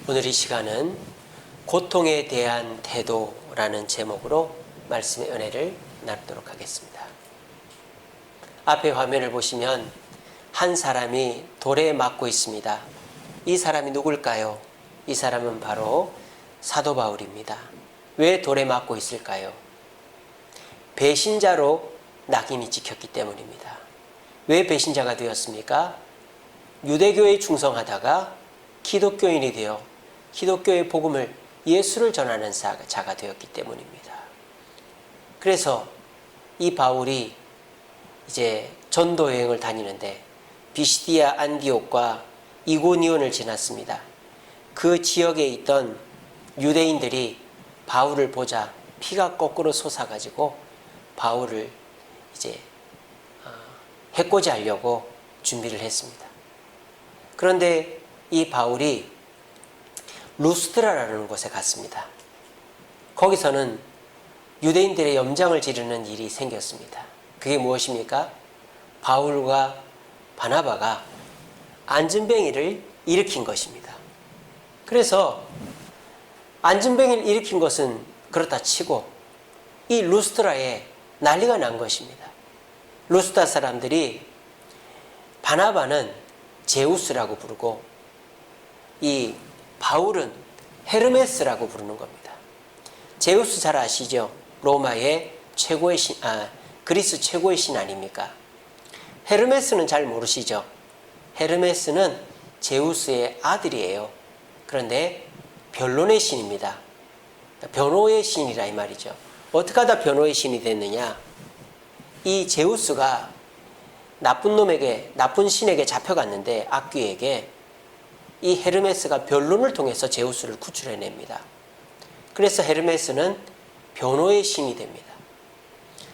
오늘 이 시간은 고통에 대한 태도라는 제목으로 말씀의 은혜를 나누도록 하겠습니다. 앞에 화면을 보시면 한 사람이 돌에 맞고 있습니다. 이 사람이 누굴까요? 이 사람은 바로 사도 바울입니다. 왜 돌에 맞고 있을까요? 배신자로 낙인이 찍혔기 때문입니다. 왜 배신자가 되었습니까? 유대교에 충성하다가 기독교인이 되어 기독교의 복음을, 예수를 전하는 자가 되었기 때문입니다. 그래서 이 바울이 이제 전도 여행을 다니는데 비시디아 안디옥과 이고니온을 지났습니다. 그 지역에 있던 유대인들이 바울을 보자 피가 거꾸로 솟아가지고 바울을 이제 해코지하려고 준비를 했습니다. 그런데 이 바울이 루스드라라는 곳에 갔습니다. 거기서는 유대인들의 염장을 지르는 일이 생겼습니다. 그게 무엇입니까? 바울과 바나바가 안전뱅이를 일으킨 것입니다. 그래서 안전뱅이를 일으킨 것은 그렇다 치고 이 루스드라에 난리가 난 것입니다. 루스드라 사람들이 바나바는 제우스라고 부르고 이 바울은 헤르메스라고 부르는 겁니다. 제우스 잘 아시죠? 로마의 최고의 신, 그리스 최고의 신 아닙니까? 헤르메스는 잘 모르시죠? 헤르메스는 제우스의 아들이에요. 그런데 변론의 신입니다. 변호의 신이라 이 말이죠. 어떻게 하다 변호의 신이 됐느냐? 이 제우스가 나쁜 신에게 잡혀갔는데, 악귀에게, 이 헤르메스가 변론을 통해서 제우스를 구출해냅니다. 그래서 헤르메스는 변호의 신이 됩니다.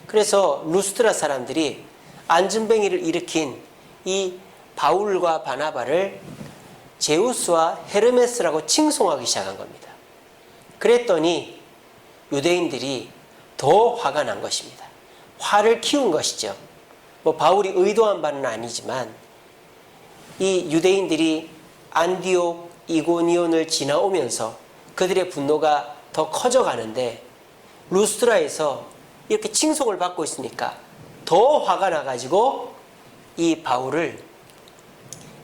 그래서 루스드라 사람들이 안전뱅이를 일으킨 이 바울과 바나바를 제우스와 헤르메스라고 칭송하기 시작한 겁니다. 그랬더니 유대인들이 더 화가 난 것입니다. 화를 키운 것이죠. 바울이 의도한 바는 아니지만 이 유대인들이 안디옥, 이고니온을 지나오면서 그들의 분노가 더 커져가는데 루스드라에서 이렇게 칭송을 받고 있으니까 더 화가 나가지고 이 바울을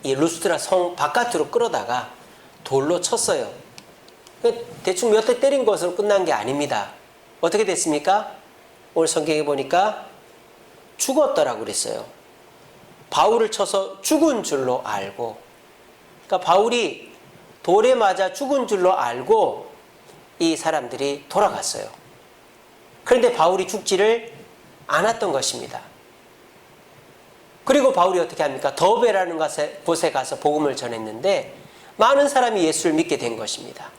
이 루스드라 성 바깥으로 끌어다가 돌로 쳤어요. 대충 몇 대 때린 것으로 끝난 게 아닙니다. 어떻게 됐습니까? 오늘 성경에 보니까 죽었더라고 그랬어요. 바울을 쳐서 죽은 줄로 알고, 그러니까 바울이 돌에 맞아 죽은 줄로 알고 이 사람들이 돌아갔어요. 그런데 바울이 죽지를 않았던 것입니다. 그리고 바울이 어떻게 합니까? 더베라는 곳에 가서 복음을 전했는데 많은 사람이 예수를 믿게 된 것입니다.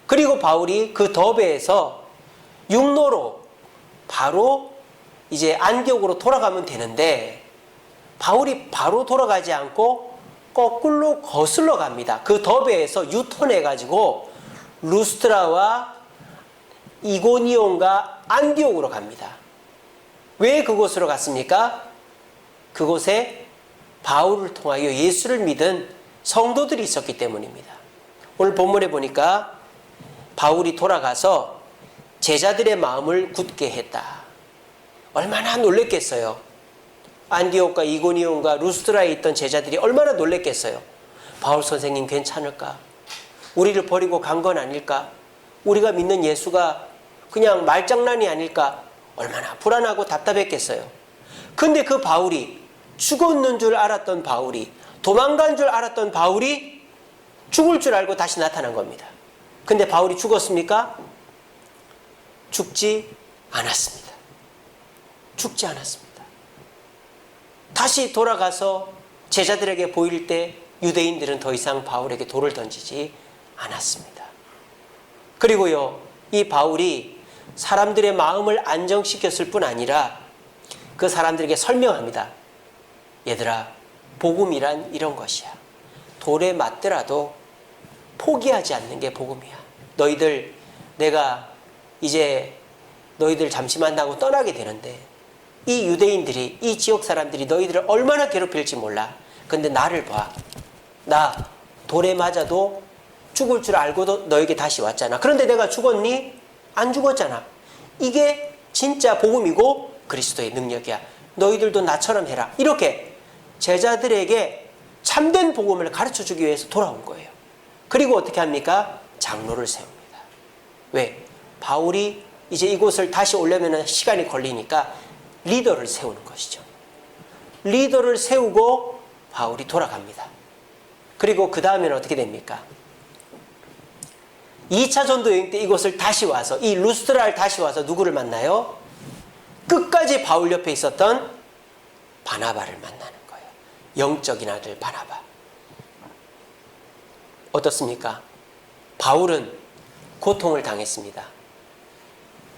그리고 바울이 그 더베에서 육로로 바로 이제 안디옥으로 돌아가면 되는데 바울이 바로 돌아가지 않고 거꾸로 거슬러 갑니다. 그 더베에서 유턴해가지고 루스드라와 이고니온과 안디옥으로 갑니다. 왜 그곳으로 갔습니까? 그곳에 바울을 통하여 예수를 믿은 성도들이 있었기 때문입니다. 오늘 본문에 보니까 바울이 돌아가서 제자들의 마음을 굳게 했다. 얼마나 놀랬겠어요. 안디옥과 이고니온과 루스드라에 있던 제자들이 얼마나 놀랬겠어요. 바울 선생님 괜찮을까? 우리를 버리고 간 건 아닐까? 우리가 믿는 예수가 그냥 말장난이 아닐까? 얼마나 불안하고 답답했겠어요. 근데 그 바울이, 죽었는 줄 알았던 바울이, 도망간 줄 알았던 바울이 죽을 줄 알고 다시 나타난 겁니다. 근데 바울이 죽었습니까? 죽지 않았습니다. 죽지 않았습니다. 다시 돌아가서 제자들에게 보일 때 유대인들은 더 이상 바울에게 돌을 던지지 않았습니다. 그리고요, 이 바울이 사람들의 마음을 안정시켰을 뿐 아니라 그 사람들에게 설명합니다. 얘들아, 복음이란 이런 것이야. 돌에 맞더라도 포기하지 않는 게 복음이야. 내가 이제 너희들 잠시 만나고 떠나게 되는데 이 유대인들이, 이 지역 사람들이 너희들을 얼마나 괴롭힐지 몰라. 근데 나를 봐. 나 돌에 맞아도 죽을 줄 알고도 너에게 다시 왔잖아. 그런데 내가 죽었니? 안 죽었잖아. 이게 진짜 복음이고 그리스도의 능력이야. 너희들도 나처럼 해라. 이렇게 제자들에게 참된 복음을 가르쳐주기 위해서 돌아온 거예요. 그리고 어떻게 합니까? 장로를 세웁니다. 왜? 바울이 이제 이곳을 다시 오려면 시간이 걸리니까 리더를 세우는 것이죠. 리더를 세우고 바울이 돌아갑니다. 그리고 그 다음에는 어떻게 됩니까? 2차 전도 여행 때 이곳을 다시 와서, 이 루스드라를 다시 와서 누구를 만나요? 끝까지 바울 옆에 있었던 바나바를 만나는 거예요. 영적인 아들 바나바. 어떻습니까? 바울은 고통을 당했습니다.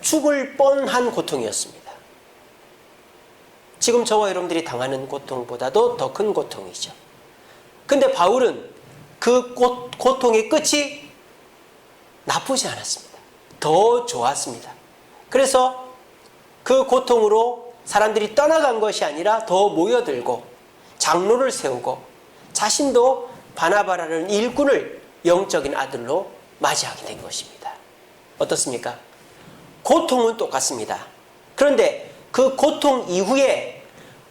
죽을 뻔한 고통이었습니다. 지금 저와 여러분들이 당하는 고통보다도 더 큰 고통이죠. 근데 바울은 그 고통의 끝이 나쁘지 않았습니다. 더 좋았습니다. 그래서 그 고통으로 사람들이 떠나간 것이 아니라 더 모여들고 장로를 세우고 자신도 바나바라는 일꾼을 영적인 아들로 맞이하게 된 것입니다. 어떻습니까? 고통은 똑같습니다. 그런데 그 고통 이후에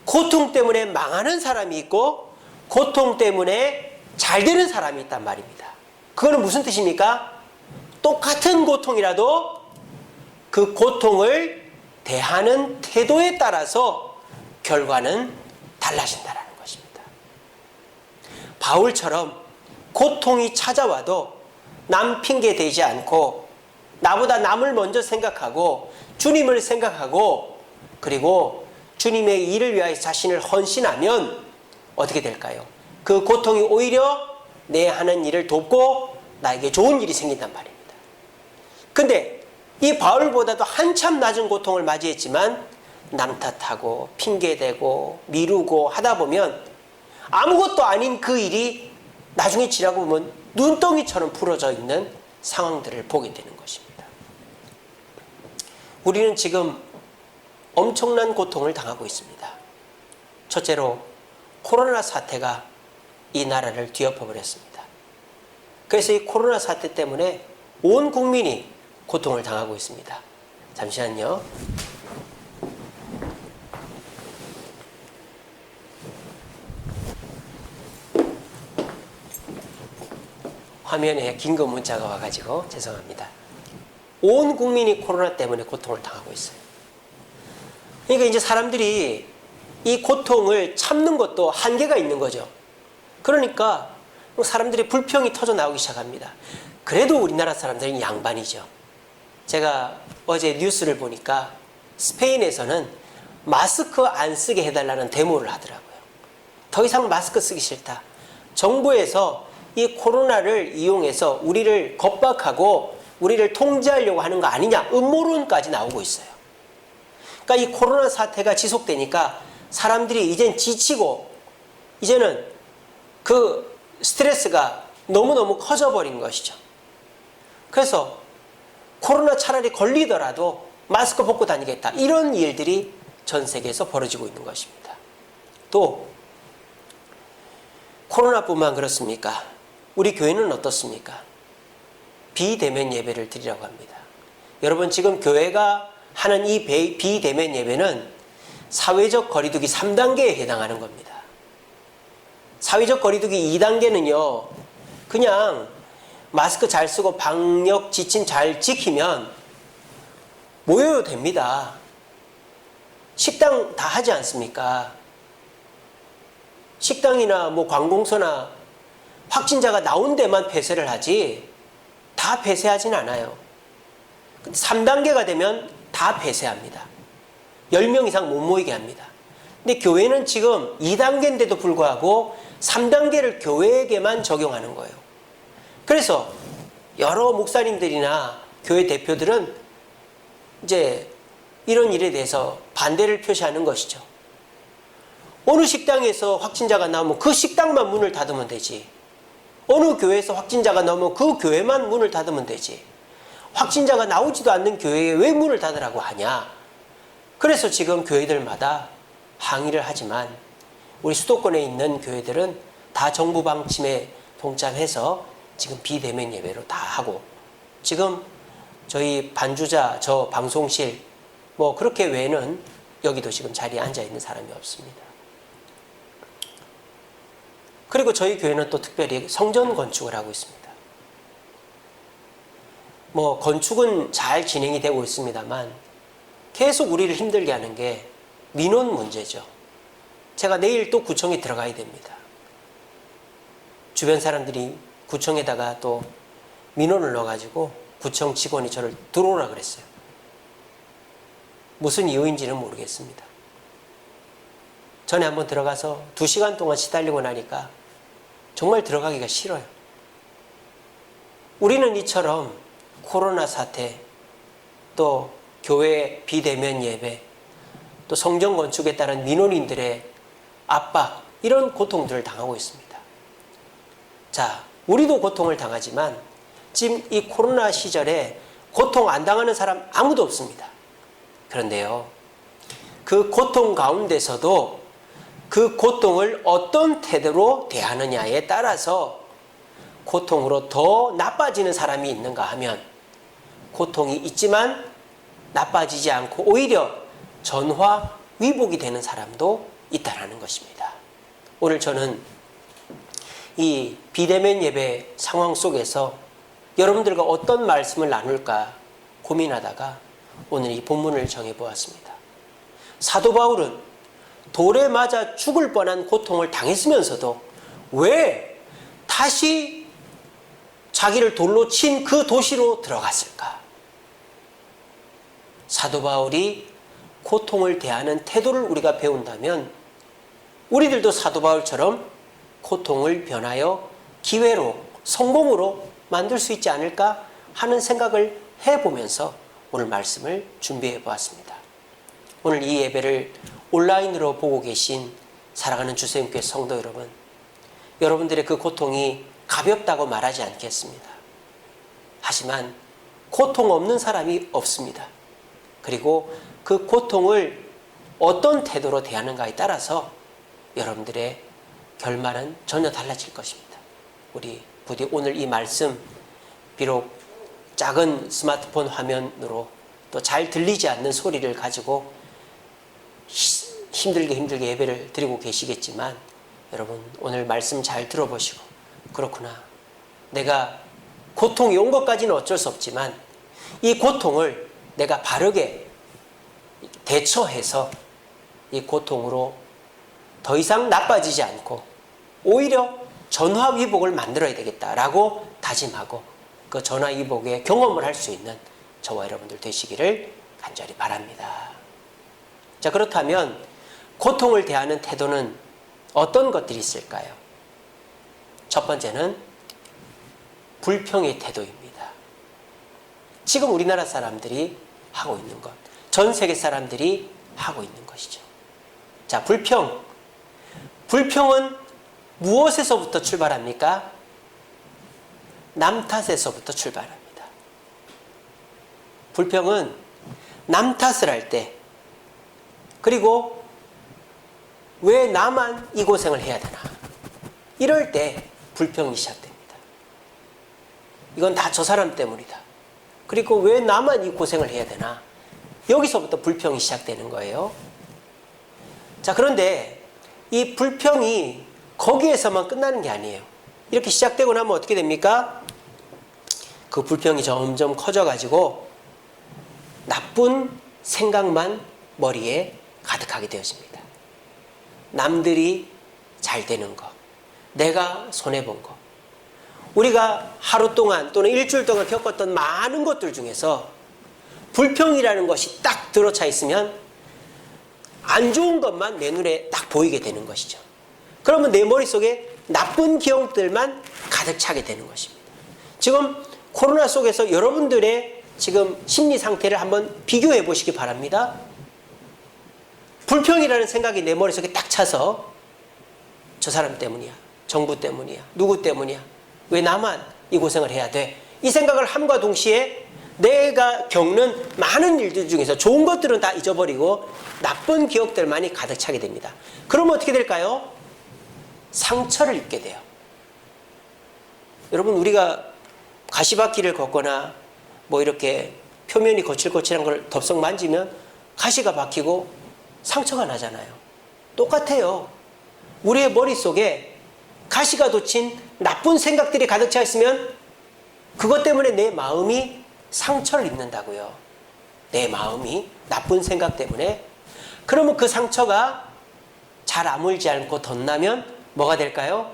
고통 때문에 망하는 사람이 있고 고통 때문에 잘 되는 사람이 있단 말입니다. 그거는 무슨 뜻입니까? 똑같은 고통이라도 그 고통을 대하는 태도에 따라서 결과는 달라진다는 것입니다. 바울처럼 고통이 찾아와도 남 핑계 대지 않고 나보다 남을 먼저 생각하고 주님을 생각하고 그리고 주님의 일을 위하여 자신을 헌신하면 어떻게 될까요? 그 고통이 오히려 내 하는 일을 돕고 나에게 좋은 일이 생긴단 말입니다. 근데 이 바울보다도 한참 낮은 고통을 맞이했지만 남 탓하고 핑계대고 미루고 하다 보면 아무것도 아닌 그 일이 나중에 지나고 보면 눈덩이처럼 부러져 있는 상황들을 보게 되는 것입니다. 우리는 지금 엄청난 고통을 당하고 있습니다. 첫째로 코로나 사태가 이 나라를 뒤엎어 버렸습니다. 그래서 이 코로나 사태 때문에 온 국민이 고통을 당하고 있습니다. 잠시만요. 화면에 긴급 문자가 와가지고 죄송합니다. 온 국민이 코로나 때문에 고통을 당하고 있어요. 그러니까 이제 사람들이 이 고통을 참는 것도 한계가 있는 거죠. 그러니까 사람들이 불평이 터져 나오기 시작합니다. 그래도 우리나라 사람들은 양반이죠. 제가 어제 뉴스를 보니까 스페인에서는 마스크 안 쓰게 해달라는 데모를 하더라고요. 더 이상 마스크 쓰기 싫다. 정부에서 이 코로나를 이용해서 우리를 겁박하고 우리를 통제하려고 하는 거 아니냐, 음모론까지 나오고 있어요. 그러니까 이 코로나 사태가 지속되니까 사람들이 이젠 지치고 이제는 그 스트레스가 너무너무 커져버린 것이죠. 그래서 코로나 차라리 걸리더라도 마스크 벗고 다니겠다. 이런 일들이 전 세계에서 벌어지고 있는 것입니다. 또 코로나뿐만 그렇습니까? 우리 교회는 어떻습니까? 비대면 예배를 드리라고 합니다. 여러분 지금 교회가 하는 이 비대면 예배는 사회적 거리두기 3단계에 해당하는 겁니다. 사회적 거리두기 2단계는요. 그냥 마스크 잘 쓰고 방역 지침 잘 지키면 모여도 됩니다. 식당 다 하지 않습니까? 식당이나 뭐 관공서나 확진자가 나온 데만 폐쇄를 하지 다 폐쇄하진 않아요. 3단계가 되면 다 폐쇄합니다. 10명 이상 못 모이게 합니다. 근데 교회는 지금 2단계인데도 불구하고 3단계를 교회에게만 적용하는 거예요. 그래서 여러 목사님들이나 교회 대표들은 이제 이런 일에 대해서 반대를 표시하는 것이죠. 어느 식당에서 확진자가 나오면 그 식당만 문을 닫으면 되지. 어느 교회에서 확진자가 나오면 그 교회만 문을 닫으면 되지. 확진자가 나오지도 않는 교회에 왜 문을 닫으라고 하냐. 그래서 지금 교회들마다 항의를 하지만 우리 수도권에 있는 교회들은 다 정부 방침에 동참해서 지금 비대면 예배로 다 하고, 지금 저희 반주자, 저 방송실 뭐 그렇게 외에는 여기도 지금 자리에 앉아 있는 사람이 없습니다. 그리고 저희 교회는 또 특별히 성전 건축을 하고 있습니다. 뭐 건축은 잘 진행이 되고 있습니다만 계속 우리를 힘들게 하는 게 민원 문제죠. 제가 내일 또 구청에 들어가야 됩니다. 주변 사람들이 구청에다가 또 민원을 넣어가지고 구청 직원이 저를 들어오라 그랬어요. 무슨 이유인지는 모르겠습니다. 전에 한번 들어가서 2시간 동안 시달리고 나니까 정말 들어가기가 싫어요. 우리는 이처럼 코로나 사태, 또 교회 비대면 예배, 또 성전 건축에 따른 민원인들의 압박, 이런 고통들을 당하고 있습니다. 자, 우리도 고통을 당하지만 지금 이 코로나 시절에 고통 안 당하는 사람 아무도 없습니다. 그런데요, 그 고통 가운데서도 그 고통을 어떤 태도로 대하느냐에 따라서 고통으로 더 나빠지는 사람이 있는가 하면, 고통이 있지만 나빠지지 않고 오히려 전화 위복이 되는 사람도 있다는 것입니다. 오늘 저는 이 비대면 예배 상황 속에서 여러분들과 어떤 말씀을 나눌까 고민하다가 오늘 이 본문을 정해보았습니다. 사도 바울은 돌에 맞아 죽을 뻔한 고통을 당했으면서도 왜 다시 자기를 돌로 친 그 도시로 들어갔을까? 사도 바울이 고통을 대하는 태도를 우리가 배운다면 우리들도 사도 바울처럼 고통을 변하여 기회로, 성공으로 만들 수 있지 않을까 하는 생각을 해보면서 오늘 말씀을 준비해 보았습니다. 오늘 이 예배를 온라인으로 보고 계신 사랑하는 주세임교회 성도 여러분, 여러분들의 그 고통이 가볍다고 말하지 않겠습니다. 하지만 고통 없는 사람이 없습니다. 그리고 그 고통을 어떤 태도로 대하는가에 따라서 여러분들의 결말은 전혀 달라질 것입니다. 우리 부디 오늘 이 말씀, 비록 작은 스마트폰 화면으로 또 잘 들리지 않는 소리를 가지고 힘들게 예배를 드리고 계시겠지만, 여러분 오늘 말씀 잘 들어보시고, 그렇구나, 내가 고통이 온 것까지는 어쩔 수 없지만 이 고통을 내가 바르게 대처해서 이 고통으로 더 이상 나빠지지 않고 오히려 전화위복을 만들어야 되겠다라고 다짐하고 그 전화위복의 경험을 할 수 있는 저와 여러분들 되시기를 간절히 바랍니다. 자, 그렇다면 고통을 대하는 태도는 어떤 것들이 있을까요? 첫 번째는 불평의 태도입니다. 지금 우리나라 사람들이 하고 있는 것, 전 세계 사람들이 하고 있는 것이죠. 자, 불평은 무엇에서부터 출발합니까? 남 탓에서부터 출발합니다. 불평은 남 탓을 할 때, 그리고 왜 나만 이 고생을 해야 되나, 이럴 때 불평이 시작됩니다. 이건 다 저 사람 때문이다. 그리고 왜 나만 이 고생을 해야 되나, 여기서부터 불평이 시작되는 거예요. 자, 그런데 이 불평이 거기에서만 끝나는 게 아니에요. 이렇게 시작되고 나면 어떻게 됩니까? 그 불평이 점점 커져가지고 나쁜 생각만 머리에 가득하게 되어집니다. 남들이 잘 되는 거, 내가 손해본 거, 우리가 하루 동안 또는 일주일 동안 겪었던 많은 것들 중에서 불평이라는 것이 딱 들어차 있으면 안 좋은 것만 내 눈에 딱 보이게 되는 것이죠. 그러면 내 머릿속에 나쁜 기억들만 가득 차게 되는 것입니다. 지금 코로나 속에서 여러분들의 지금 심리 상태를 한번 비교해 보시기 바랍니다. 불평이라는 생각이 내 머릿속에 딱 차서 저 사람 때문이야, 정부 때문이야, 누구 때문이야, 왜 나만 이 고생을 해야 돼, 이 생각을 함과 동시에 내가 겪는 많은 일들 중에서 좋은 것들은 다 잊어버리고 나쁜 기억들만이 가득 차게 됩니다. 그러면 어떻게 될까요? 상처를 입게 돼요. 여러분, 우리가 가시밭길을 걷거나 뭐 이렇게 표면이 거칠거칠한 걸 덥석 만지면 가시가 박히고 상처가 나잖아요. 똑같아요. 우리의 머릿속에 가시가 돋친 나쁜 생각들이 가득 차 있으면 그것 때문에 내 마음이 상처를 입는다고요. 내 마음이 나쁜 생각 때문에. 그러면 그 상처가 잘 아물지 않고 덧나면 뭐가 될까요?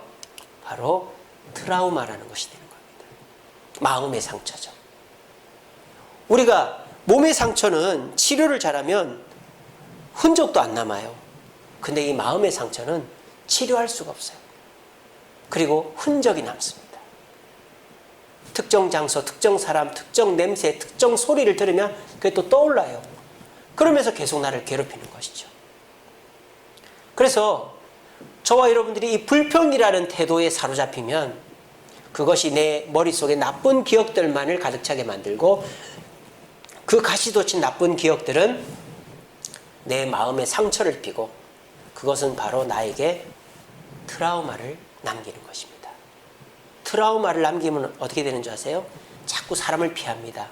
바로 트라우마라는 것이 되는 겁니다. 마음의 상처죠. 우리가 몸의 상처는 치료를 잘하면 흔적도 안 남아요. 근데 이 마음의 상처는 치료할 수가 없어요. 그리고 흔적이 남습니다. 특정 장소, 특정 사람, 특정 냄새, 특정 소리를 들으면 그게 또 떠올라요. 그러면서 계속 나를 괴롭히는 것이죠. 그래서 저와 여러분들이 이 불평이라는 태도에 사로잡히면 그것이 내 머릿속에 나쁜 기억들만을 가득 차게 만들고, 그 가시돋친 나쁜 기억들은 내 마음에 상처를 입히고, 그것은 바로 나에게 트라우마를 남기는 것입니다. 트라우마를 남기면 어떻게 되는 줄 아세요? 자꾸 사람을 피합니다.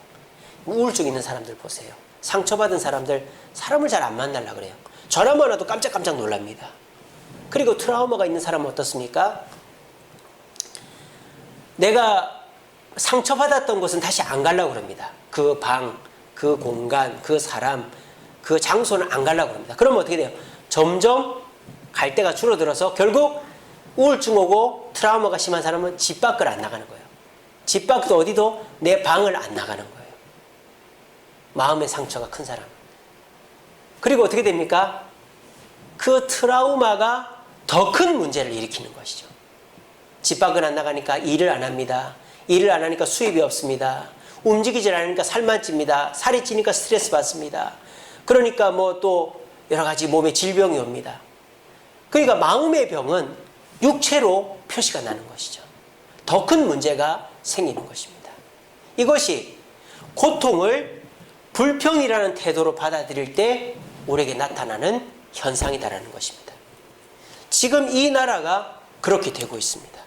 우울증 있는 사람들 보세요. 상처받은 사람들, 사람을 잘 안 만나려고 그래요. 전화만 와도 깜짝깜짝 놀랍니다. 그리고 트라우마가 있는 사람은 어떻습니까? 내가 상처받았던 곳은 다시 안 가려고 그럽니다. 그 방, 그 공간, 그 사람, 그 장소는 안 가려고 합니다. 그러면 어떻게 돼요? 점점 갈 데가 줄어들어서 결국 우울증 오고 트라우마가 심한 사람은 집 밖을 안 나가는 거예요. 집 밖도 어디도 내 방을 안 나가는 거예요. 마음의 상처가 큰 사람. 그리고 어떻게 됩니까? 그 트라우마가 더 큰 문제를 일으키는 것이죠. 집 밖을 안 나가니까 일을 안 합니다. 일을 안 하니까 수입이 없습니다. 움직이질 않으니까 살만 찝니다. 살이 찌니까 스트레스 받습니다. 그러니까 뭐 또 여러 가지 몸에 질병이 옵니다. 그러니까 마음의 병은 육체로 표시가 나는 것이죠. 더 큰 문제가 생기는 것입니다. 이것이 고통을 불평이라는 태도로 받아들일 때 우리에게 나타나는 현상이다라는 것입니다. 지금 이 나라가 그렇게 되고 있습니다.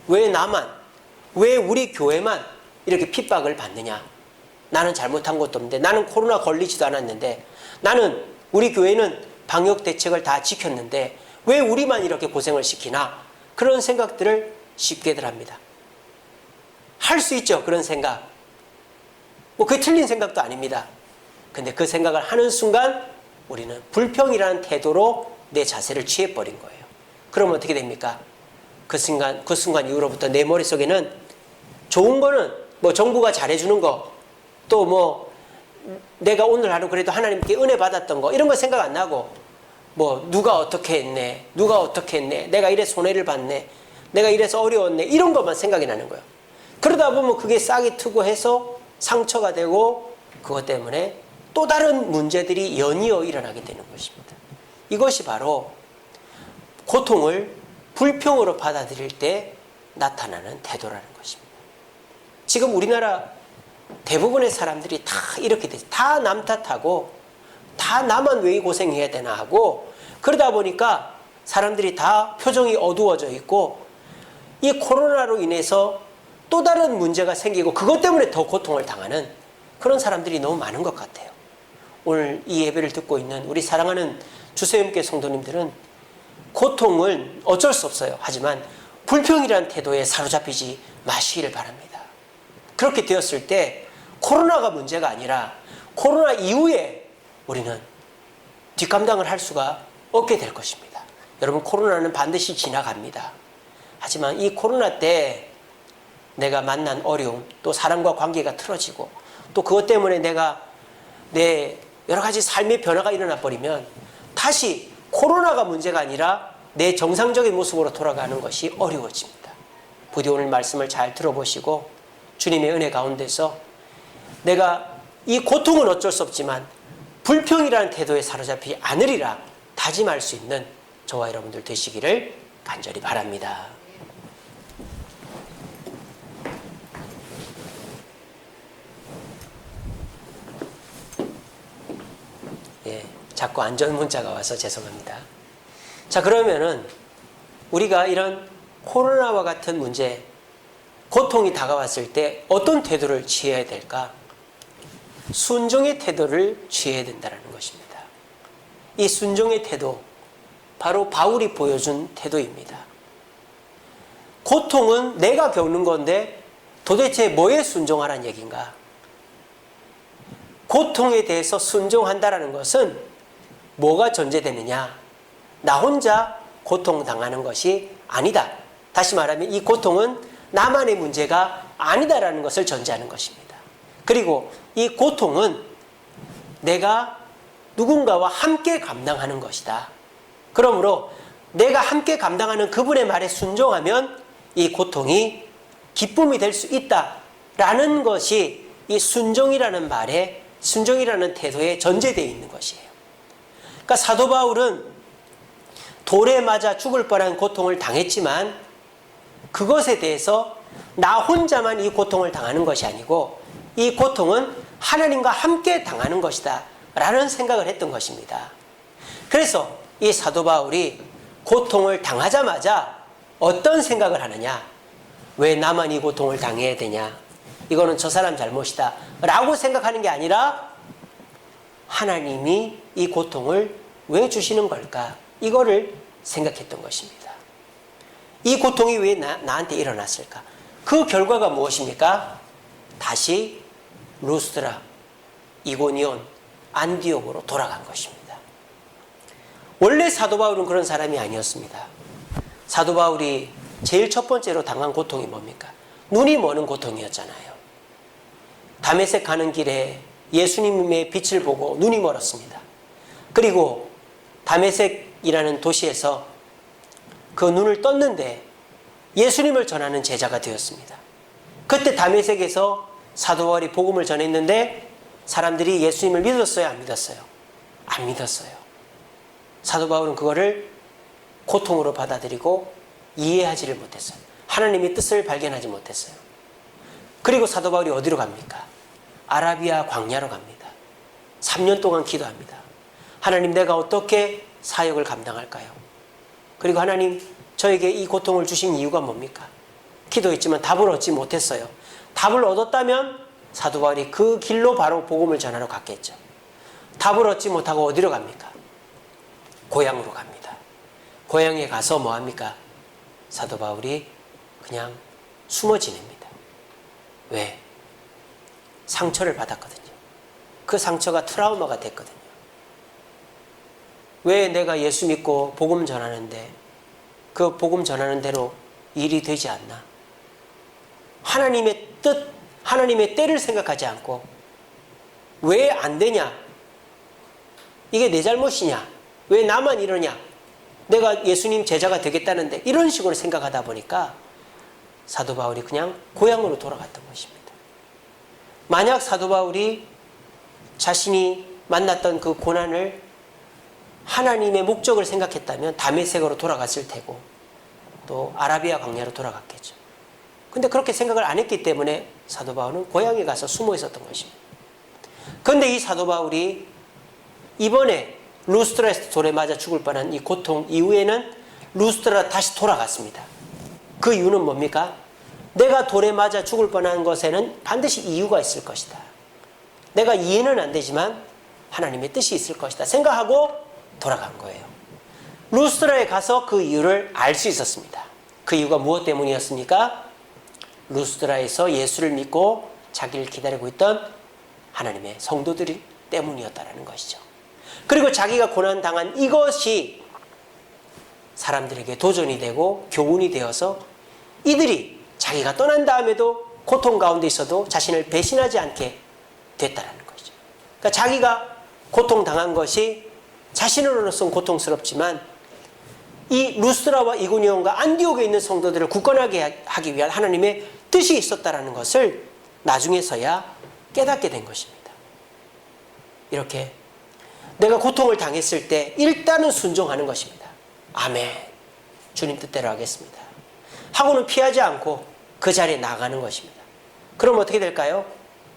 왜 나만, 왜 우리 교회만 이렇게 핍박을 받느냐? 나는 잘못한 것도 없는데, 나는 코로나 걸리지도 않았는데, 나는 우리 교회는 방역 대책을 다 지켰는데 왜 우리만 이렇게 고생을 시키나? 그런 생각들을 쉽게들 합니다. 할 수 있죠, 그런 생각. 뭐 그게 틀린 생각도 아닙니다. 근데 그 생각을 하는 순간 우리는 불평이라는 태도로 내 자세를 취해버린 거예요. 그러면 어떻게 됩니까? 그 순간 이후로부터 내 머릿속에는 좋은 거는 뭐 정부가 잘해주는 거, 또 뭐 내가 오늘 하루 그래도 하나님께 은혜 받았던 거, 이런 거 생각 안 나고, 뭐 누가 어떻게 했네, 누가 어떻게 했네, 내가 이래 손해를 봤네, 내가 이래서 어려웠네, 이런 것만 생각이 나는 거예요. 그러다 보면 그게 싹이 트고 해서 상처가 되고, 그것 때문에 또 다른 문제들이 연이어 일어나게 되는 것입니다. 이것이 바로 고통을 불평으로 받아들일 때 나타나는 태도라는 것입니다. 지금 우리나라 대부분의 사람들이 다 이렇게 되죠. 다 남 탓하고, 다 나만 왜 고생해야 되나 하고, 그러다 보니까 사람들이 다 표정이 어두워져 있고, 이 코로나로 인해서 또 다른 문제가 생기고 그것 때문에 더 고통을 당하는 그런 사람들이 너무 많은 것 같아요. 오늘 이 예배를 듣고 있는 우리 사랑하는 주세음교 성도님들은 고통을 어쩔 수 없어요. 하지만 불평이라는 태도에 사로잡히지 마시기를 바랍니다. 그렇게 되었을 때 코로나가 문제가 아니라 코로나 이후에 우리는 뒷감당을 할 수가 없게 될 것입니다. 여러분, 코로나는 반드시 지나갑니다. 하지만 이 코로나 때 내가 만난 어려움, 또 사람과 관계가 틀어지고, 또 그것 때문에 내가 내 여러 가지 삶의 변화가 일어나 버리면 다시 코로나가 문제가 아니라 내 정상적인 모습으로 돌아가는 것이 어려워집니다. 부디 오늘 말씀을 잘 들어보시고 주님의 은혜 가운데서 내가 이 고통은 어쩔 수 없지만 불평이라는 태도에 사로잡히지 않으리라 다짐할 수 있는 저와 여러분들 되시기를 간절히 바랍니다. 자꾸 안전 문자가 와서 죄송합니다. 자, 그러면은 우리가 이런 코로나와 같은 문제, 고통이 다가왔을 때 어떤 태도를 취해야 될까? 순종의 태도를 취해야 된다는 것입니다. 이 순종의 태도, 바로 바울이 보여준 태도입니다. 고통은 내가 겪는 건데 도대체 뭐에 순종하라는 얘기인가? 고통에 대해서 순종한다는 것은 뭐가 전제되느냐? 나 혼자 고통당하는 것이 아니다. 다시 말하면 이 고통은 나만의 문제가 아니다라는 것을 전제하는 것입니다. 그리고 이 고통은 내가 누군가와 함께 감당하는 것이다. 그러므로 내가 함께 감당하는 그분의 말에 순종하면 이 고통이 기쁨이 될 수 있다라는 것이 이 순종이라는 말에, 순종이라는 태도에 전제되어 있는 것이에요. 그러니까 사도 바울은 돌에 맞아 죽을 뻔한 고통을 당했지만 그것에 대해서 나 혼자만 이 고통을 당하는 것이 아니고 이 고통은 하나님과 함께 당하는 것이다 라는 생각을 했던 것입니다. 그래서 이 사도 바울이 고통을 당하자마자 어떤 생각을 하느냐? 왜 나만 이 고통을 당해야 되냐? 이거는 저 사람 잘못이다 라고 생각하는 게 아니라 하나님이 이 고통을 왜 주시는 걸까? 이거를 생각했던 것입니다. 이 고통이 왜 나한테 일어났을까? 그 결과가 무엇입니까? 다시 루스드라, 이고니온, 안디옥으로 돌아간 것입니다. 원래 사도 바울은 그런 사람이 아니었습니다. 사도 바울이 제일 첫 번째로 당한 고통이 뭡니까? 눈이 머는 고통이었잖아요. 다메섹 가는 길에 예수님의 빛을 보고 눈이 멀었습니다. 그리고 다메섹이라는 도시에서 그 눈을 떴는데 예수님을 전하는 제자가 되었습니다. 그때 다메섹에서 사도 바울이 복음을 전했는데 사람들이 예수님을 믿었어요? 안 믿었어요? 안 믿었어요. 사도 바울은 그거를 고통으로 받아들이고 이해하지를 못했어요. 하나님의 뜻을 발견하지 못했어요. 그리고 사도 바울이 어디로 갑니까? 아라비아 광야로 갑니다. 3년 동안 기도합니다. 하나님, 내가 어떻게 사역을 감당할까요? 그리고 하나님, 저에게 이 고통을 주신 이유가 뭡니까? 기도했지만 답을 얻지 못했어요. 답을 얻었다면 사도 바울이 그 길로 바로 복음을 전하러 갔겠죠. 답을 얻지 못하고 어디로 갑니까? 고향으로 갑니다. 고향에 가서 뭐합니까? 사도 바울이 그냥 숨어 지냅니다. 왜? 상처를 받았거든요. 그 상처가 트라우마가 됐거든요. 왜 내가 예수 믿고 복음 전하는데 그 복음 전하는 대로 일이 되지 않나? 하나님의 뜻, 하나님의 때를 생각하지 않고 왜 안 되냐? 이게 내 잘못이냐? 왜 나만 이러냐? 내가 예수님 제자가 되겠다는데 이런 식으로 생각하다 보니까 사도 바울이 그냥 고향으로 돌아갔던 것입니다. 만약 사도 바울이 자신이 만났던 그 고난을 하나님의 목적을 생각했다면 다메섹으로 돌아갔을 테고 또 아라비아 광야로 돌아갔겠죠. 근데 그렇게 생각을 안 했기 때문에 사도 바울은 고향에 가서 숨어 있었던 것입니다. 그런데 이 사도 바울이 이번에 루스드라에서 돌에 맞아 죽을 뻔한 이 고통 이후에는 루스드라 다시 돌아갔습니다. 그 이유는 뭡니까? 내가 돌에 맞아 죽을 뻔한 것에는 반드시 이유가 있을 것이다. 내가 이해는 안 되지만 하나님의 뜻이 있을 것이다 생각하고 돌아간 거예요. 루스드라에 가서 그 이유를 알 수 있었습니다. 그 이유가 무엇 때문이었습니까? 루스드라에서 예수를 믿고 자기를 기다리고 있던 하나님의 성도들 때문이었다는 것이죠. 그리고 자기가 고난당한 이것이 사람들에게 도전이 되고 교훈이 되어서 이들이 자기가 떠난 다음에도 고통 가운데 있어도 자신을 배신하지 않게 됐다는 거죠. 그러니까 자기가 고통당한 것이 자신으로서는 고통스럽지만 이 루스드라와 이고니온과 안디옥에 있는 성도들을 굳건하게 하기 위한 하나님의 뜻이 있었다는 것을 나중에서야 깨닫게 된 것입니다. 이렇게 내가 고통을 당했을 때 일단은 순종하는 것입니다. 아멘. 주님 뜻대로 하겠습니다. 하고는 피하지 않고 그 자리에 나가는 것입니다. 그럼 어떻게 될까요?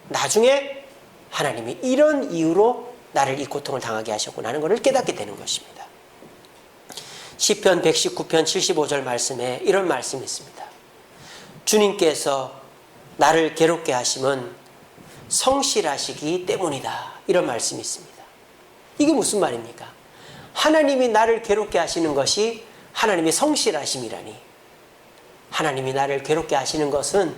나중에 하나님이 이런 이유로 나를 이 고통을 당하게 하셨구나 하는 것을 깨닫게 되는 것입니다. 시편 119편 75절 말씀에 이런 말씀이 있습니다. 주님께서 나를 괴롭게 하심은 성실하시기 때문이다. 이런 말씀이 있습니다. 이게 무슨 말입니까? 하나님이 나를 괴롭게 하시는 것이 하나님의 성실하심이라니. 하나님이 나를 괴롭게 하시는 것은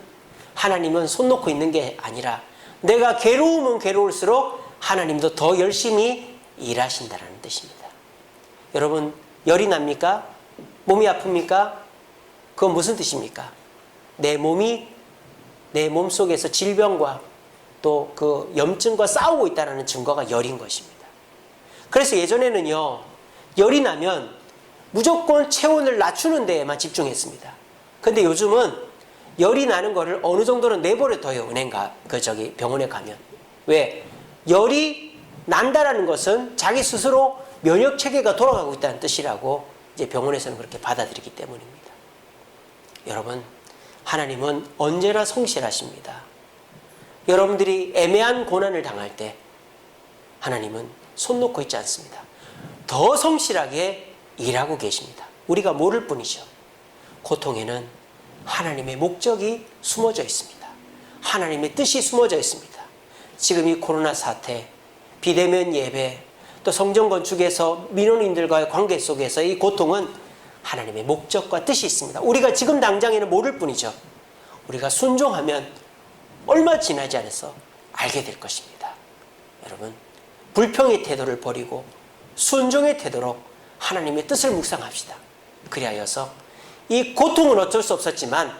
하나님은 손 놓고 있는 게 아니라 내가 괴로우면 괴로울수록 하나님도 더 열심히 일하신다는 뜻입니다. 여러분, 열이 납니까? 몸이 아픕니까? 그건 무슨 뜻입니까? 내 몸 속에서 질병과 또 그 염증과 싸우고 있다는 증거가 열인 것입니다. 그래서 예전에는요, 열이 나면 무조건 체온을 낮추는 데에만 집중했습니다. 근데 요즘은 열이 나는 거를 어느 정도는 내버려둬요, 병원에 가면. 왜? 열이 난다라는 것은 자기 스스로 면역 체계가 돌아가고 있다는 뜻이라고 이제 병원에서는 그렇게 받아들이기 때문입니다. 여러분, 하나님은 언제나 성실하십니다. 여러분들이 애매한 고난을 당할 때 하나님은 손 놓고 있지 않습니다. 더 성실하게 일하고 계십니다. 우리가 모를 뿐이죠. 고통에는 하나님의 목적이 숨어져 있습니다. 하나님의 뜻이 숨어져 있습니다. 지금 이 코로나 사태, 비대면 예배, 또 성전 건축에서 민원인들과의 관계 속에서 이 고통은 하나님의 목적과 뜻이 있습니다. 우리가 지금 당장에는 모를 뿐이죠. 우리가 순종하면 얼마 지나지 않아서 알게 될 것입니다. 여러분, 불평의 태도를 버리고 순종의 태도로 하나님의 뜻을 묵상합시다. 그리하여서 이 고통은 어쩔 수 없었지만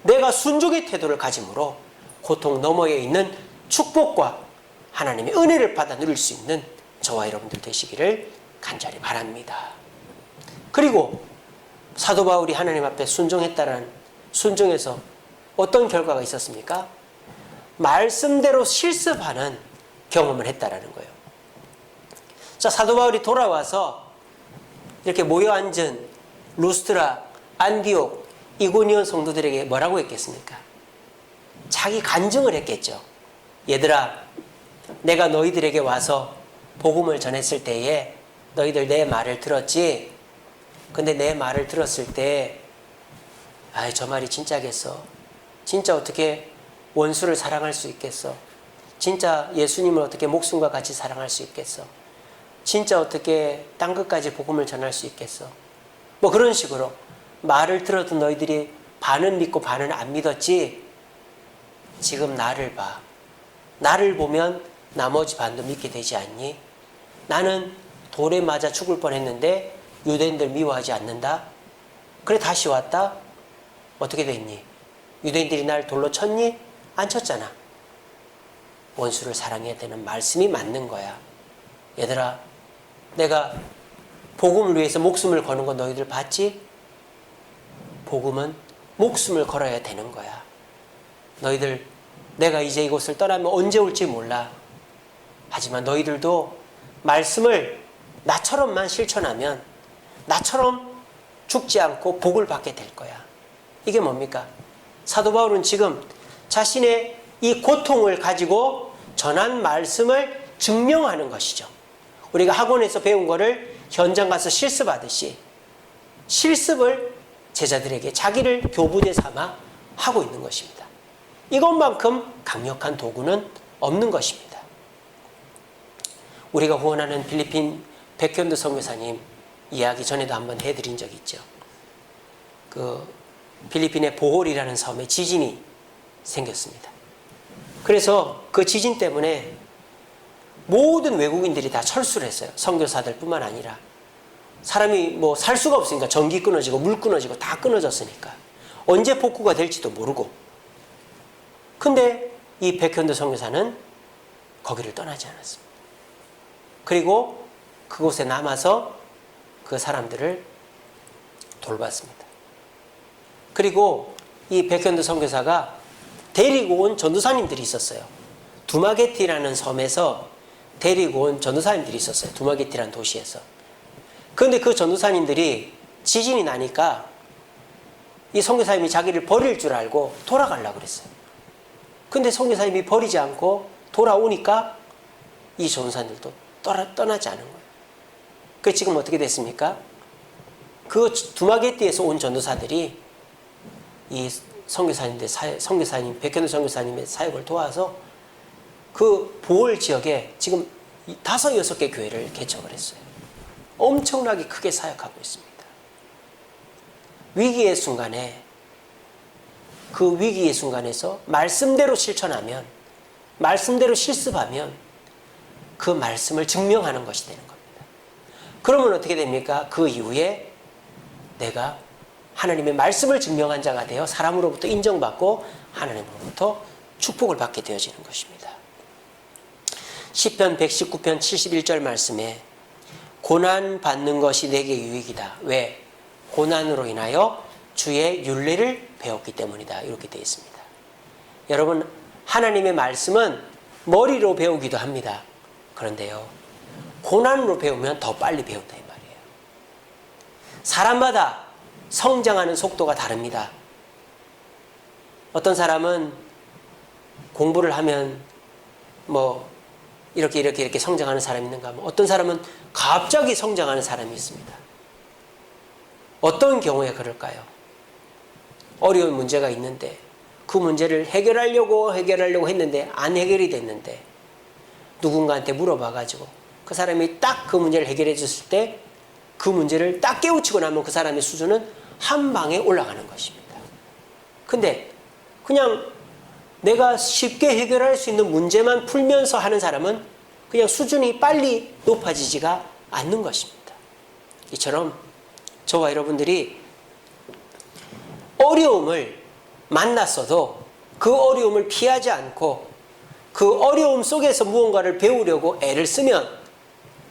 내가 순종의 태도를 가짐으로 고통 너머에 있는 축복과 하나님의 은혜를 받아 누릴 수 있는 저와 여러분들 되시기를 간절히 바랍니다. 그리고 사도 바울이 하나님 앞에 순종했다는 순종에서 어떤 결과가 있었습니까? 말씀대로 실습하는 경험을 했다라는 거예요. 자, 사도 바울이 돌아와서 이렇게 모여 앉은 루스트라, 안디옥, 이고니온 성도들에게 뭐라고 했겠습니까? 자기 간증을 했겠죠. 얘들아, 내가 너희들에게 와서 복음을 전했을 때에 너희들 내 말을 들었지? 근데 내 말을 들었을 때 저 말이 진짜겠어? 진짜 어떻게 원수를 사랑할 수 있겠어? 진짜 예수님을 어떻게 목숨과 같이 사랑할 수 있겠어? 진짜 어떻게 땅끝까지 복음을 전할 수 있겠어? 뭐 그런 식으로 말을 들어도 너희들이 반은 믿고 반은 안 믿었지? 지금 나를 봐. 나를 보면 나머지 반도 믿게 되지 않니? 나는 돌에 맞아 죽을 뻔했는데 유대인들 미워하지 않는다? 그래 다시 왔다? 어떻게 됐니? 유대인들이 날 돌로 쳤니? 안 쳤잖아. 원수를 사랑해야 되는 말씀이 맞는 거야. 얘들아, 내가 복음을 위해서 목숨을 거는 거 너희들 봤지? 복음은 목숨을 걸어야 되는 거야. 너희들, 내가 이제 이곳을 떠나면 언제 올지 몰라. 하지만 너희들도 말씀을 나처럼만 실천하면 나처럼 죽지 않고 복을 받게 될 거야. 이게 뭡니까? 사도 바울은 지금 자신의 이 고통을 가지고 전한 말씀을 증명하는 것이죠. 우리가 학원에서 배운 거를 현장 가서 실습하듯이 실습을 제자들에게 자기를 교부제 삼아 하고 있는 것입니다. 이것만큼 강력한 도구는 없는 것입니다. 우리가 후원하는 필리핀 백현두 선교사님 이야기 전에도 한번 해드린 적이 있죠. 그 필리핀의 보홀이라는 섬에 지진이 생겼습니다. 그래서 그 지진 때문에 모든 외국인들이 다 철수를 했어요. 선교사들 뿐만 아니라 사람이 뭐 살 수가 없으니까 전기 끊어지고 물 끊어지고 다 끊어졌으니까 언제 복구가 될지도 모르고. 근데 이 백현도 선교사는 거기를 떠나지 않았습니다. 그리고 그곳에 남아서 그 사람들을 돌봤습니다. 그리고 이 백현도 선교사가 데리고 온 전도사님들이 있었어요. 두마게티라는 섬에서 데리고 온 전도사님들이 있었어요. 두마게티라는 도시에서. 그런데 그 전도사님들이 지진이 나니까 이 선교사님이 자기를 버릴 줄 알고 돌아가려고 그랬어요. 근데 선교사님이 버리지 않고 돌아오니까 이 전도사님들도 떠나지 않은 거예요. 그래서 지금 어떻게 됐습니까? 그 두마게티에서 온 전도사들이 이 선교사님, 백현우 선교사님의 사역을 도와서 그 보월 지역에 지금 5, 6개 교회를 개척을 했어요. 엄청나게 크게 사역하고 있습니다. 위기의 순간에, 그 위기의 순간에서 말씀대로 실천하면, 말씀대로 실습하면 그 말씀을 증명하는 것이 되는 겁니다. 그러면 어떻게 됩니까? 그 이후에 내가 하나님의 말씀을 증명한 자가 되어 사람으로부터 인정받고 하나님으로부터 축복을 받게 되어지는 것입니다. 시편 119편 71절 말씀에 고난 받는 것이 내게 유익이다. 왜? 고난으로 인하여 주의 율례를 배웠기 때문이다. 이렇게 되어 있습니다. 여러분, 하나님의 말씀은 머리로 배우기도 합니다. 그런데요, 고난으로 배우면 더 빨리 배운다 이 말이에요. 사람마다 성장하는 속도가 다릅니다. 어떤 사람은 공부를 하면 이렇게 성장하는 사람이 있는가 하면 어떤 사람은 갑자기 성장하는 사람이 있습니다. 어떤 경우에 그럴까요? 어려운 문제가 있는데 그 문제를 해결하려고 했는데 안 해결이 됐는데 누군가한테 물어봐가지고 그 사람이 딱 그 문제를 해결해 줬을 때 그 문제를 딱 깨우치고 나면 그 사람의 수준은 한 방에 올라가는 것입니다. 근데 그냥 내가 쉽게 해결할 수 있는 문제만 풀면서 하는 사람은 그냥 수준이 빨리 높아지지가 않는 것입니다. 이처럼 저와 여러분들이 어려움을 만났어도 그 어려움을 피하지 않고 그 어려움 속에서 무언가를 배우려고 애를 쓰면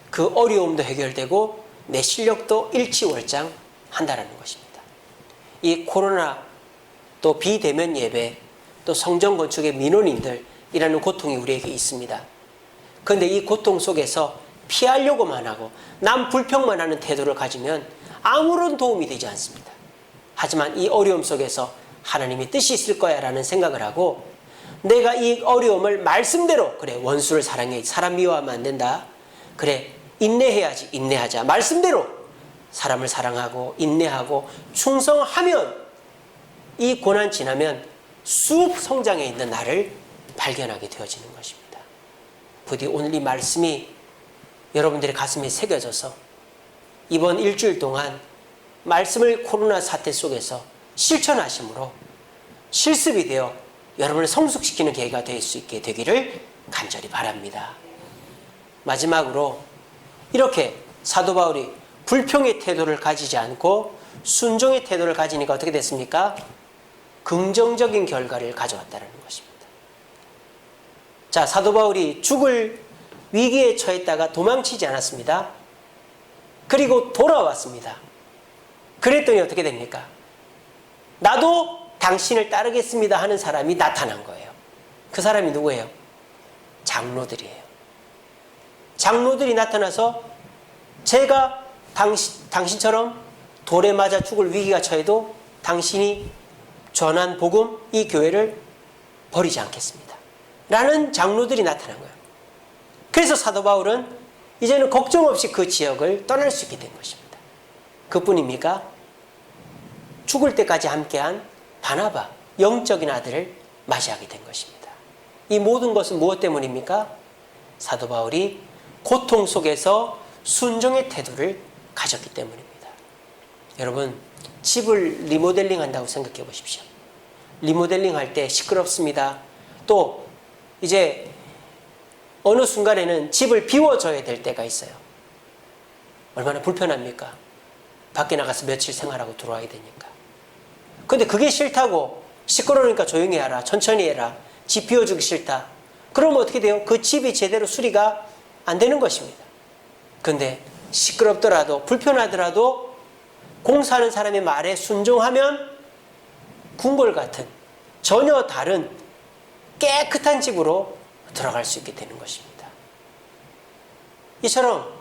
그 어려움도 해결되고 내 실력도 일취월장한다는 것입니다. 이 코로나 또 비대면 예배 또 성전 건축의 민원인들이라는 고통이 우리에게 있습니다. 그런데 이 고통 속에서 피하려고만 하고 남 불평만 하는 태도를 가지면 아무런 도움이 되지 않습니다. 하지만 이 어려움 속에서 하나님의 뜻이 있을 거야 라는 생각을 하고 내가 이 어려움을 말씀대로 그래 원수를 사랑해 사람 미워하면 안 된다. 그래 인내해야지 인내하자. 말씀대로 사람을 사랑하고 인내하고 충성하면 이 고난 지나면 쑥 성장해 있는 나를 발견하게 되어지는 것입니다. 부디 오늘 이 말씀이 여러분들의 가슴에 새겨져서 이번 일주일 동안 말씀을 코로나 사태 속에서 실천하심으로 실습이 되어 여러분을 성숙시키는 계기가 될 수 있게 되기를 간절히 바랍니다. 마지막으로 이렇게 사도 바울이 불평의 태도를 가지지 않고 순종의 태도를 가지니까 어떻게 됐습니까? 긍정적인 결과를 가져왔다는 것입니다. 자, 사도 바울이 죽을 위기에 처했다가 도망치지 않았습니다. 그리고 돌아왔습니다. 그랬더니 어떻게 됩니까? 나도 당신을 따르겠습니다 하는 사람이 나타난 거예요. 그 사람이 누구예요? 장로들이에요. 장로들이 나타나서 제가 당신처럼 돌에 맞아 죽을 위기가 처해도 당신이 전한 복음, 이 교회를 버리지 않겠습니다 라는 장로들이 나타난 거예요. 그래서 사도 바울은 이제는 걱정 없이 그 지역을 떠날 수 있게 된 것입니다. 그뿐입니까? 죽을 때까지 함께한 바나바, 영적인 아들을 맞이하게 된 것입니다. 이 모든 것은 무엇 때문입니까? 사도 바울이 고통 속에서 순종의 태도를 가졌기 때문입니다. 여러분, 집을 리모델링 한다고 생각해 보십시오. 리모델링 할 때 시끄럽습니다. 또 이제 어느 순간에는 집을 비워줘야 될 때가 있어요. 얼마나 불편합니까? 밖에 나가서 며칠 생활하고 들어와야 되니까. 근데 그게 싫다고 시끄러우니까 조용히 하라, 천천히 해라, 집 비워주기 싫다. 그러면 어떻게 돼요? 그 집이 제대로 수리가 안 되는 것입니다. 근데 시끄럽더라도 불편하더라도 공사하는 사람의 말에 순종하면 궁궐 같은 전혀 다른 깨끗한 집으로 들어갈 수 있게 되는 것입니다. 이처럼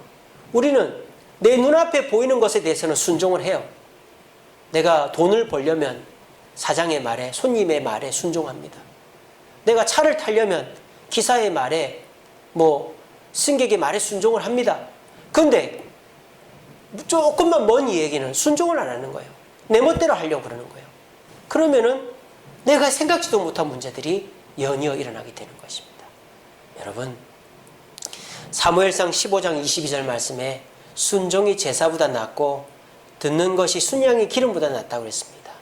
우리는 내 눈앞에 보이는 것에 대해서는 순종을 해요. 내가 돈을 벌려면 사장의 말에, 손님의 말에 순종합니다. 내가 차를 타려면 기사의 말에, 승객의 말에 순종을 합니다. 그런데 조금만 먼 얘기는 순종을 안 하는 거예요. 내 멋대로 하려고 그러는 거예요. 그러면은 내가 생각지도 못한 문제들이 연이어 일어나게 되는 것입니다. 여러분, 사무엘상 15장 22절 말씀에 순종이 제사보다 낫고 듣는 것이 순양의 기름보다 낫다고 그랬습니다.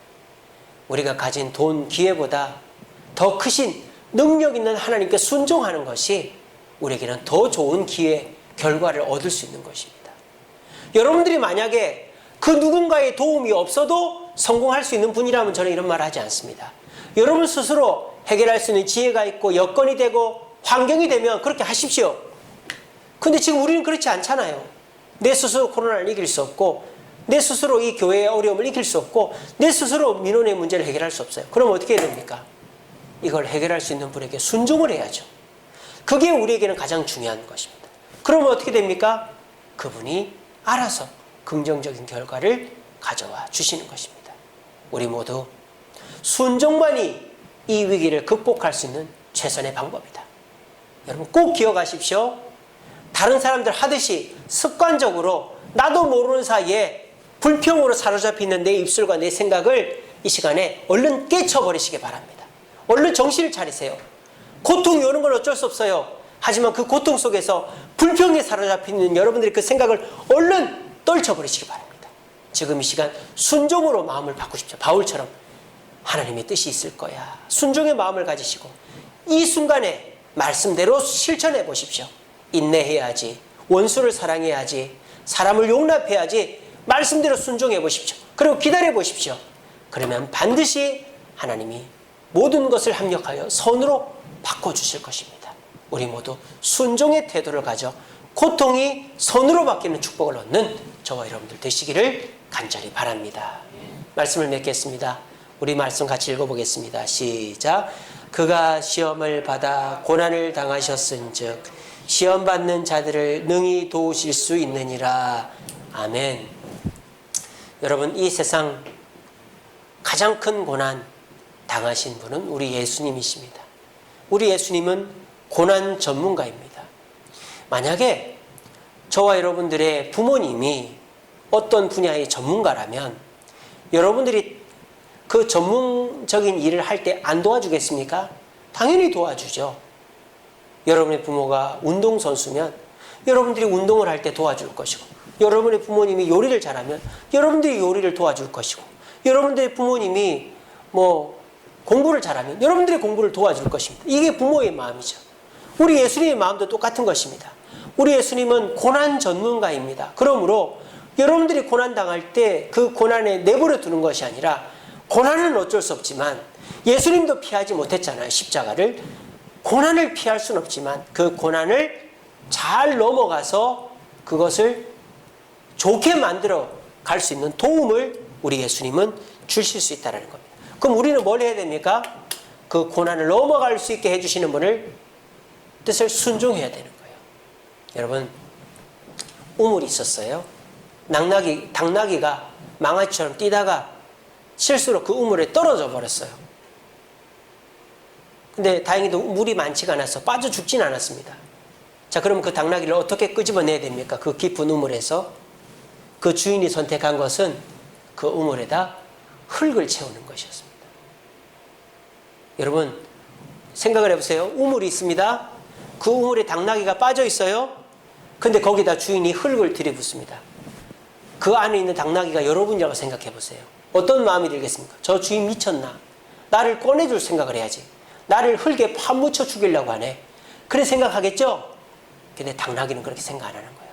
우리가 가진 돈, 기회보다 더 크신 능력 있는 하나님께 순종하는 것이 우리에게는 더 좋은 기회, 결과를 얻을 수 있는 것입니다. 여러분들이 만약에 그 누군가의 도움이 없어도 성공할 수 있는 분이라면 저는 이런 말을 하지 않습니다. 여러분 스스로 해결할 수 있는 지혜가 있고 여건이 되고 환경이 되면 그렇게 하십시오. 근데 지금 우리는 그렇지 않잖아요. 내 스스로 코로나를 이길 수 없고, 내 스스로 이 교회의 어려움을 이길 수 없고, 내 스스로 민원의 문제를 해결할 수 없어요. 그럼 어떻게 해야 됩니까? 이걸 해결할 수 있는 분에게 순종을 해야죠. 그게 우리에게는 가장 중요한 것입니다. 그러면 어떻게 됩니까? 그분이 알아서 긍정적인 결과를 가져와 주시는 것입니다. 우리 모두 순종만이 이 위기를 극복할 수 있는 최선의 방법이다. 여러분 꼭 기억하십시오. 다른 사람들 하듯이 습관적으로 나도 모르는 사이에 불평으로 사로잡혀 있는 내 입술과 내 생각을 이 시간에 얼른 깨쳐버리시기 바랍니다. 얼른 정신을 차리세요. 고통이 오는 건 어쩔 수 없어요. 하지만 그 고통 속에서 불평에 사로잡혀 있는 여러분들의 그 생각을 얼른 떨쳐버리시기 바랍니다. 지금 이 시간 순종으로 마음을 바꾸십시오. 바울처럼 하나님의 뜻이 있을 거야. 순종의 마음을 가지시고 이 순간에 말씀대로 실천해 보십시오. 인내해야지, 원수를 사랑해야지, 사람을 용납해야지, 말씀대로 순종해 보십시오. 그리고 기다려 보십시오. 그러면 반드시 하나님이 모든 것을 합력하여 선으로 바꿔주실 것입니다. 우리 모두 순종의 태도를 가져 고통이 선으로 바뀌는 축복을 얻는 저와 여러분들 되시기를 간절히 바랍니다. 말씀을 맺겠습니다. 우리 말씀 같이 읽어보겠습니다. 시작. 그가 시험을 받아 고난을 당하셨은즉 시험 받는 자들을 능히 도우실 수 있느니라. 아멘. 여러분 이 세상 가장 큰 고난 당하신 분은 우리 예수님이십니다. 우리 예수님은 고난 전문가입니다. 만약에 저와 여러분들의 부모님이 어떤 분야의 전문가라면 여러분들이 그 전문적인 일을 할 때 안 도와주겠습니까? 당연히 도와주죠. 여러분의 부모가 운동선수면 여러분들이 운동을 할 때 도와줄 것이고, 여러분의 부모님이 요리를 잘하면 여러분들이 요리를 도와줄 것이고, 여러분들의 부모님이 공부를 잘하면 여러분들의 공부를 도와줄 것입니다. 이게 부모의 마음이죠. 우리 예수님의 마음도 똑같은 것입니다. 우리 예수님은 고난 전문가입니다. 그러므로 여러분들이 고난 당할 때 그 고난에 내버려 두는 것이 아니라, 고난은 어쩔 수 없지만 예수님도 피하지 못했잖아요. 십자가를. 고난을 피할 수는 없지만 그 고난을 잘 넘어가서 그것을 좋게 만들어 갈 수 있는 도움을 우리 예수님은 주실 수 있다는 겁니다. 그럼 우리는 뭘 해야 됩니까? 그 고난을 넘어갈 수 있게 해주시는 분을 뜻을 순종해야 되는 거예요. 여러분 우물이 있었어요. 당나귀가 망아지처럼 뛰다가 실수로 그 우물에 떨어져 버렸어요. 근데 다행히도 물이 많지가 않아서 빠져 죽진 않았습니다. 자, 그러면 그 당나귀를 어떻게 끄집어내야 됩니까? 그 깊은 우물에서. 그 주인이 선택한 것은 그 우물에다 흙을 채우는 것이었습니다. 여러분 생각을 해보세요. 우물이 있습니다. 그 우물에 당나귀가 빠져 있어요. 근데 거기다 주인이 흙을 들이붓습니다. 그 안에 있는 당나귀가 여러분이라고 생각해 보세요. 어떤 마음이 들겠습니까? 저 주인 미쳤나? 나를 꺼내줄 생각을 해야지. 나를 흙에 파묻혀 죽이려고 하네. 그래 생각하겠죠? 근데 당나귀는 그렇게 생각 안 하는 거예요.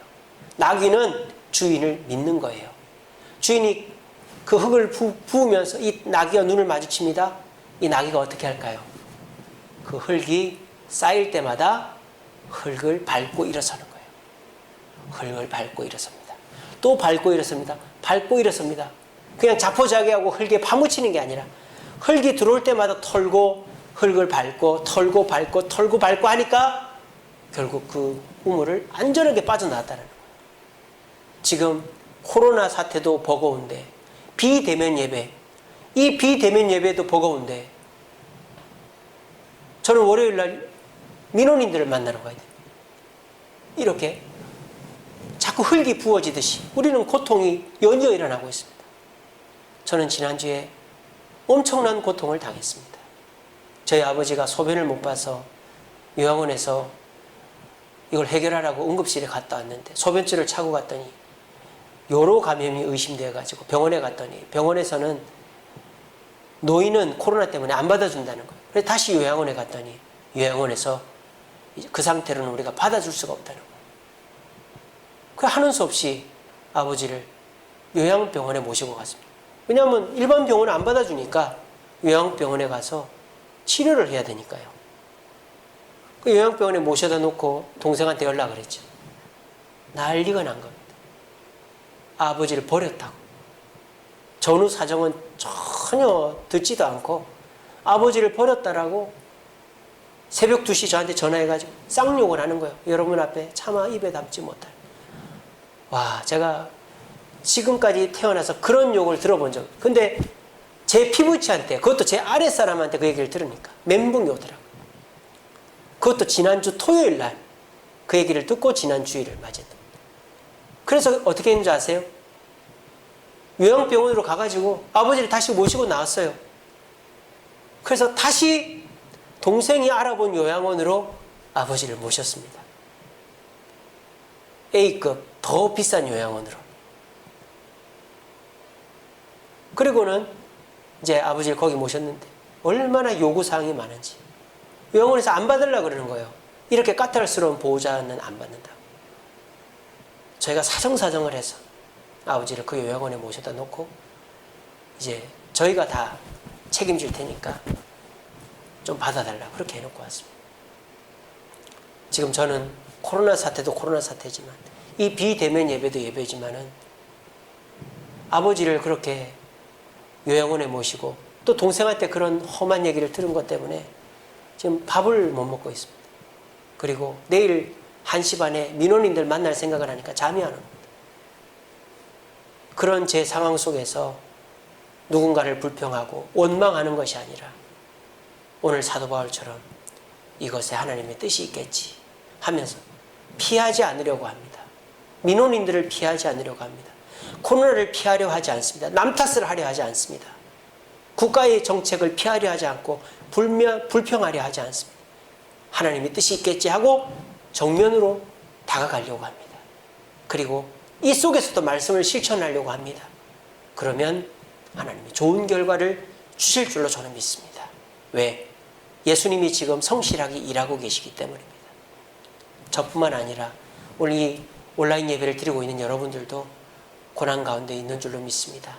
나귀는 주인을 믿는 거예요. 주인이 그 흙을 부으면서 이 나귀가 눈을 마주칩니다. 이 나귀가 어떻게 할까요? 그 흙이 쌓일 때마다 흙을 밟고 일어서는 거예요. 흙을 밟고 일어섭니다. 또 밟고 일어섭니다. 밟고 일어섭니다. 그냥 자포자기하고 흙에 파묻히는 게 아니라 흙이 들어올 때마다 털고 흙을 밟고 털고 밟고 털고 밟고 하니까 결국 그 우물을 안전하게 빠져나왔다는 거예요. 지금 코로나 사태도 버거운데 비대면 예배, 이 비대면 예배도 버거운데 저는 월요일 날 민원인들을 만나러 가야 돼요. 이렇게 자꾸 흙이 부어지듯이 우리는 고통이 연이어 일어나고 있습니다. 저는 지난주에 엄청난 고통을 당했습니다. 저희 아버지가 소변을 못 봐서 요양원에서 이걸 해결하라고 응급실에 갔다 왔는데 소변줄을 차고 갔더니 요로 감염이 의심되어가지고 병원에 갔더니 병원에서는 노인은 코로나 때문에 안 받아준다는 거예요. 그래서 다시 요양원에 갔더니 요양원에서 그 상태로는 우리가 받아줄 수가 없다는 거예요. 그 하는 수 없이 아버지를 요양병원에 모시고 갔습니다. 왜냐하면 일반 병원은 안 받아주니까 요양병원에 가서 치료를 해야 되니까요. 그 요양병원에 모셔다 놓고 동생한테 연락을 했죠. 난리가 난 겁니다. 아버지를 버렸다고. 전후 사정은 전혀 듣지도 않고 아버지를 버렸다라고 새벽 2시 저한테 전화해가지고 쌍욕을 하는 거예요. 여러분 앞에 차마 입에 담지 못할. 와, 제가 지금까지 태어나서 그런 욕을 들어본 적. 근데 제 피부치한테, 그것도 제 아랫사람한테 그 얘기를 들으니까 멘붕이 오더라고요. 그것도 지난주 토요일 날 그 얘기를 듣고 지난 주일을 맞이했다. 그래서 어떻게 했는지 아세요? 요양병원으로 가가지고 아버지를 다시 모시고 나왔어요. 그래서 다시 동생이 알아본 요양원으로 아버지를 모셨습니다. A급 더 비싼 요양원으로. 그리고는 이제 아버지를 거기 모셨는데 얼마나 요구사항이 많은지 요양원에서 안 받으려고 그러는 거예요. 이렇게 까탈스러운 보호자는 안 받는다. 저희가 사정사정을 해서 아버지를 그 요양원에 모셔다 놓고 이제 저희가 다 책임질 테니까 좀 받아달라고 그렇게 해놓고 왔습니다. 지금 저는 코로나 사태도 코로나 사태지만 이 비대면 예배도 예배지만은 아버지를 그렇게 요양원에 모시고 또 동생한테 그런 험한 얘기를 들은 것 때문에 지금 밥을 못 먹고 있습니다. 그리고 내일 1시 반에 민원인들 만날 생각을 하니까 잠이 안 옵니다. 그런 제 상황 속에서 누군가를 불평하고 원망하는 것이 아니라 오늘 사도 바울처럼 이것에 하나님의 뜻이 있겠지 하면서 피하지 않으려고 합니다. 민원인들을 피하지 않으려고 합니다. 코로나를 피하려 하지 않습니다. 남 탓을 하려 하지 않습니다. 국가의 정책을 피하려 하지 않고 불평하려 하지 않습니다. 하나님의 뜻이 있겠지 하고 정면으로 다가가려고 합니다. 그리고 이 속에서도 말씀을 실천하려고 합니다. 그러면 하나님이 좋은 결과를 주실 줄로 저는 믿습니다. 왜? 예수님이 지금 성실하게 일하고 계시기 때문입니다. 저뿐만 아니라 오늘 이 온라인 예배를 드리고 있는 여러분들도 고난 가운데 있는 줄로 믿습니다.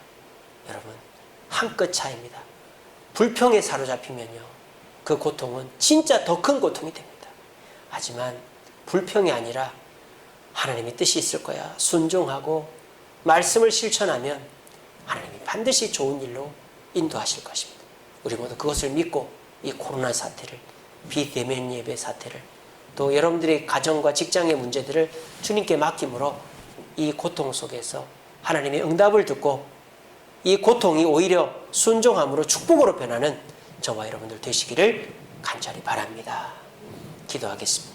여러분, 한 끗 차이입니다. 불평에 사로잡히면요, 그 고통은 진짜 더 큰 고통이 됩니다. 하지만 불평이 아니라 하나님의 뜻이 있을 거야 순종하고 말씀을 실천하면 하나님이 반드시 좋은 일로 인도하실 것입니다. 우리 모두 그것을 믿고 이 코로나 사태를, 비대면 예배 사태를, 또 여러분들의 가정과 직장의 문제들을 주님께 맡김으로 이 고통 속에서 하나님의 응답을 듣고 이 고통이 오히려 순종함으로 축복으로 변하는 저와 여러분들 되시기를 간절히 바랍니다. 기도하겠습니다.